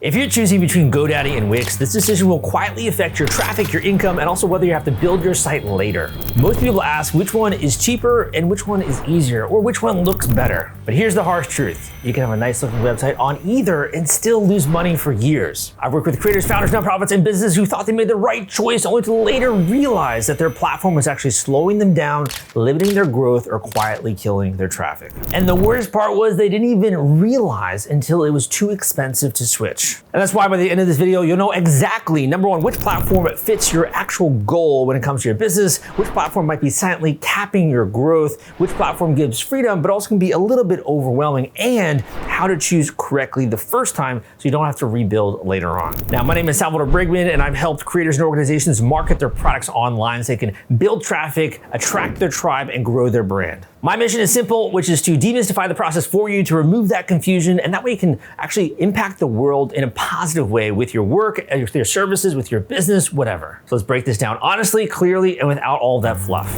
If you're choosing between GoDaddy and Wix, this decision will quietly affect your traffic, your income, and also whether you have to build your site later. Most people ask which one is cheaper and which one is easier, or which one looks better. But here's the harsh truth. You can have a nice looking website on either and still lose money for years. I've worked with creators, founders, nonprofits, and businesses who thought they made the right choice only to later realize that their platform was actually slowing them down, limiting their growth, or quietly killing their traffic. And the worst part was they didn't even realize until it was too expensive to switch. And that's why by the end of this video, you'll know exactly, number one, which platform fits your actual goal when it comes to your business, which platform might be silently capping your growth, which platform gives freedom, but also can be a little bit overwhelming, and how to choose correctly the first time so you don't have to rebuild later on. Now, my name is Salvador Briggman, and I've helped creators and organizations market their products online so they can build traffic, attract their tribe, and grow their brand. My mission is simple, which is to demystify the process for you, to remove that confusion, and that way you can actually impact the world in a positive way with your work, with your services, with your business, whatever. So let's break this down honestly, clearly, and without all that fluff.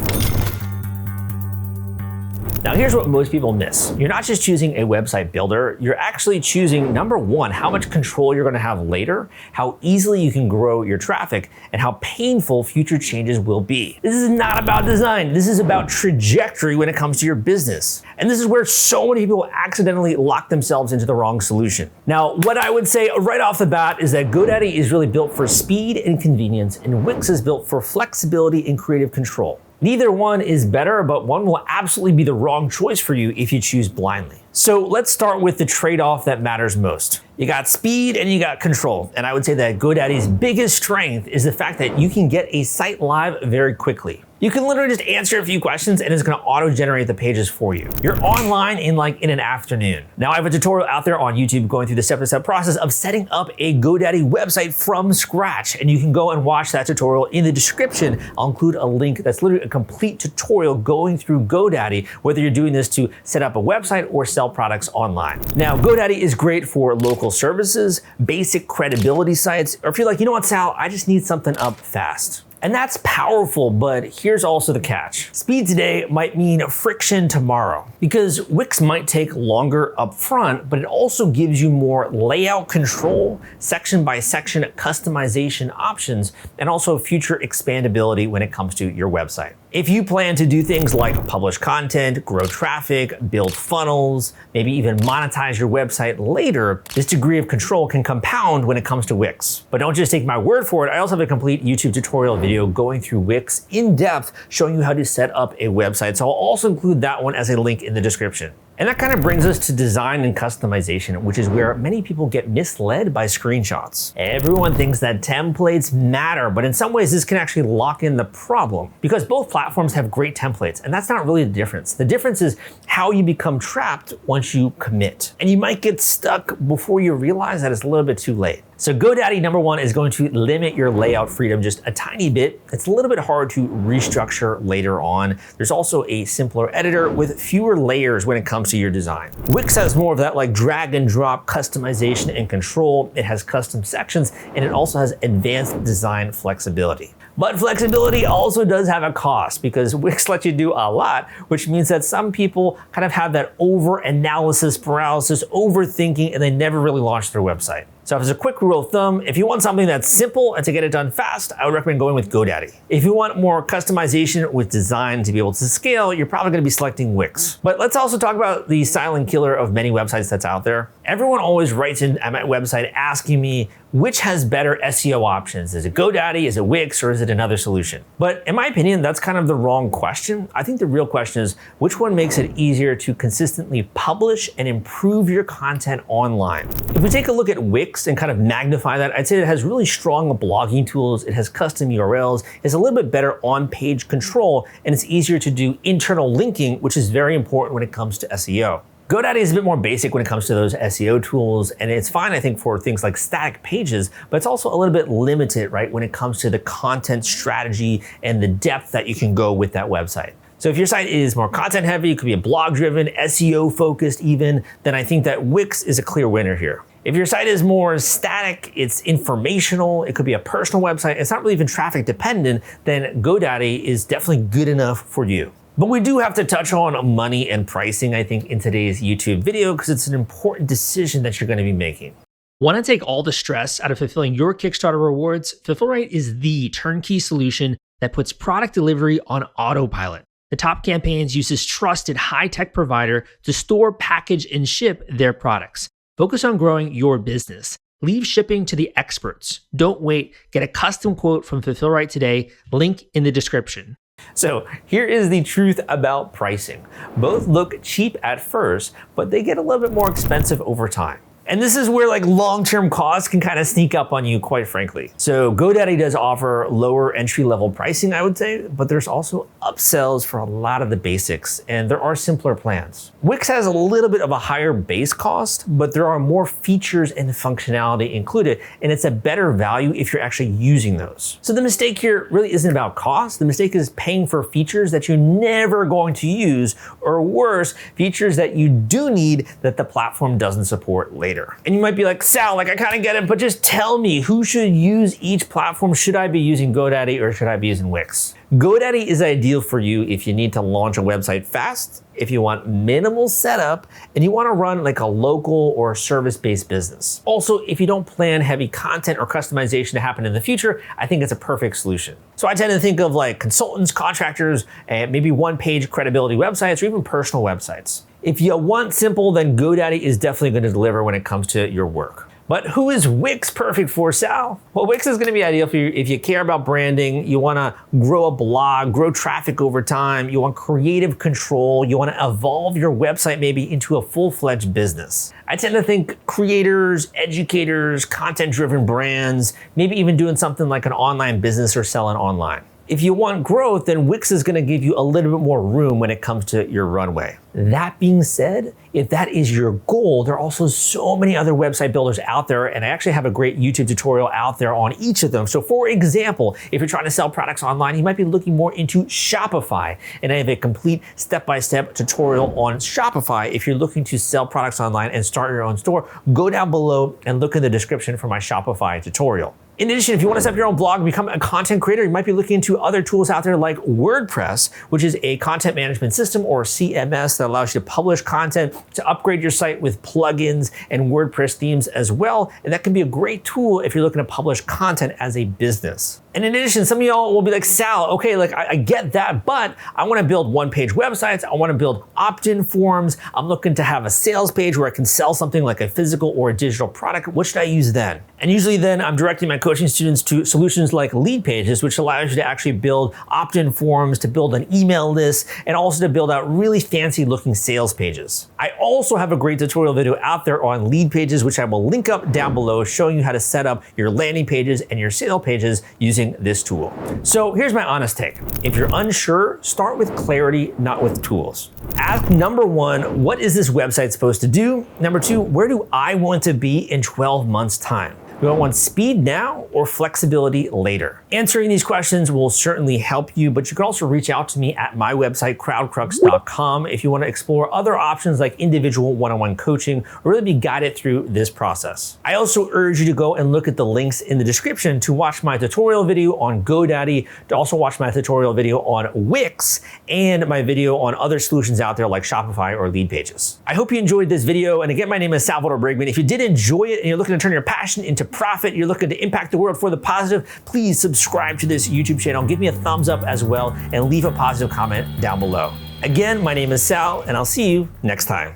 Now here's what most people miss. You're not just choosing a website builder, you're actually choosing, number one, how much control you're gonna have later, how easily you can grow your traffic, and how painful future changes will be. This is not about design, this is about trajectory when it comes to your business. And this is where so many people accidentally lock themselves into the wrong solution. Now, what I would say right off the bat is that GoDaddy is really built for speed and convenience, and Wix is built for flexibility and creative control. Neither one is better, but one will absolutely be the wrong choice for you if you choose blindly. So let's start with the trade-off that matters most. You got speed and you got control. And I would say that GoDaddy's biggest strength is the fact that you can get a site live very quickly. You can literally just answer a few questions and it's gonna auto-generate the pages for you. You're online in an afternoon. Now I have a tutorial out there on YouTube going through the step-by-step process of setting up a GoDaddy website from scratch. And you can go and watch that tutorial in the description. I'll include a link that's literally a complete tutorial going through GoDaddy, whether you're doing this to set up a website or sell products online. Now, GoDaddy is great for local services, basic credibility sites, or if you're like, you know what, Sal, I just need something up fast. And that's powerful, but here's also the catch. Speed today might mean friction tomorrow, because Wix might take longer up front, but it also gives you more layout control, section by section customization options, and also future expandability when it comes to your website. If you plan to do things like publish content, grow traffic, build funnels, maybe even monetize your website later, this degree of control can compound when it comes to Wix. But don't just take my word for it. I also have a complete YouTube tutorial video going through Wix in depth, showing you how to set up a website. So I'll also include that one as a link in the description. And that kind of brings us to design and customization, which is where many people get misled by screenshots. Everyone thinks that templates matter, but in some ways this can actually lock in the problem, because both platforms have great templates, and that's not really the difference. The difference is how you become trapped once you commit. And you might get stuck before you realize that it's a little bit too late. So GoDaddy, number one, is going to limit your layout freedom just a tiny bit. It's a little bit hard to restructure later on. There's also a simpler editor with fewer layers when it comes to your design. Wix has more of that drag and drop customization and control. It has custom sections, and it also has advanced design flexibility. But flexibility also does have a cost, because Wix lets you do a lot, which means that some people kind of have that over-analysis paralysis, overthinking, and they never really launch their website. So as a quick rule of thumb, if you want something that's simple and to get it done fast, I would recommend going with GoDaddy. If you want more customization with design to be able to scale, you're probably gonna be selecting Wix. But let's also talk about the silent killer of many websites that's out there. Everyone always writes in at my website asking me, which has better SEO options? Is it GoDaddy, is it Wix, or is it another solution? But in my opinion, that's kind of the wrong question. I think the real question is, which one makes it easier to consistently publish and improve your content online? If we take a look at Wix and kind of magnify that, I'd say it has really strong blogging tools, it has custom URLs, it's a little bit better on-page control, and it's easier to do internal linking, which is very important when it comes to SEO. GoDaddy is a bit more basic when it comes to those SEO tools, and it's fine, I think, for things like static pages, but it's also a little bit limited, right, when it comes to the content strategy and the depth that you can go with that website. So if your site is more content heavy, it could be a blog driven, SEO focused even, then I think that Wix is a clear winner here. If your site is more static, it's informational, it could be a personal website, it's not really even traffic dependent, then GoDaddy is definitely good enough for you. But we do have to touch on money and pricing, I think, in today's YouTube video, because it's an important decision that you're going to be making. Want to take all the stress out of fulfilling your Kickstarter rewards? Fulfillrite is the turnkey solution that puts product delivery on autopilot. The top campaigns use this trusted high-tech provider to store, package, and ship their products. Focus on growing your business. Leave shipping to the experts. Don't wait. Get a custom quote from Fulfillrite today. Link in the description. So here is the truth about pricing. Both look cheap at first, but they get a little bit more expensive over time. And this is where like long-term costs can kind of sneak up on you, quite frankly. So GoDaddy does offer lower entry-level pricing, I would say, but there's also upsells for a lot of the basics, and there are simpler plans. Wix has a little bit of a higher base cost, but there are more features and functionality included, and it's a better value if you're actually using those. So the mistake here really isn't about cost. The mistake is paying for features that you're never going to use, or worse, features that you do need that the platform doesn't support later. And you might be like, Sal, like I kind of get it, but just tell me, who should use each platform? Should I be using GoDaddy or should I be using Wix? GoDaddy is ideal for you if you need to launch a website fast, if you want minimal setup, and you want to run like a local or service-based business. Also, if you don't plan heavy content or customization to happen in the future, I think it's a perfect solution. So I tend to think of like consultants, contractors, and maybe one-page credibility websites or even personal websites. If you want simple, then GoDaddy is definitely going to deliver when it comes to your work. But who is Wix perfect for, Sal? Well, Wix is going to be ideal for you if you care about branding, you want to grow a blog, grow traffic over time, you want creative control, you want to evolve your website maybe into a full-fledged business. I tend to think creators, educators, content-driven brands, maybe even doing something like an online business or selling online. If you want growth, then Wix is going to give you a little bit more room when it comes to your runway. That being said, if that is your goal, there are also so many other website builders out there, and I actually have a great YouTube tutorial out there on each of them. So for example, if you're trying to sell products online, you might be looking more into Shopify, and I have a complete step-by-step tutorial on Shopify. If you're looking to sell products online and start your own store, go down below and look in the description for my Shopify tutorial. In addition, if you want to set up your own blog and become a content creator, you might be looking into other tools out there like WordPress, which is a content management system or CMS that allows you to publish content, to upgrade your site with plugins and WordPress themes as well. And that can be a great tool if you're looking to publish content as a business. And in addition, some of y'all will be like, Sal, okay, like I get that, but I want to build one-page websites. I want to build opt-in forms. I'm looking to have a sales page where I can sell something like a physical or a digital product. What should I use then? And usually then I'm directing my coaching students to solutions like Lead Pages, which allows you to actually build opt-in forms, to build an email list, and also to build out really fancy looking sales pages. I also have a great tutorial video out there on Lead Pages, which I will link up down below, showing you how to set up your landing pages and your sale pages using this tool. So here's my honest take. If you're unsure, start with clarity, not with tools. Ask number one, what is this website supposed to do? Number two, where do I want to be in 12 months' time? Do I want speed now or flexibility later? Answering these questions will certainly help you, but you can also reach out to me at my website, crowdcrux.com, if you want to explore other options like individual one-on-one coaching or really be guided through this process. I also urge you to go and look at the links in the description to watch my tutorial video on GoDaddy, to also watch my tutorial video on Wix, and my video on other solutions out there like Shopify or Lead Pages. I hope you enjoyed this video, and again, my name is Salvador Briggman. If you did enjoy it and you're looking to turn your passion into profit, you're looking to impact the world for the positive, please subscribe to this YouTube channel, give me a thumbs up as well, and leave a positive comment down below. Again, my name is Sal, and I'll see you next time.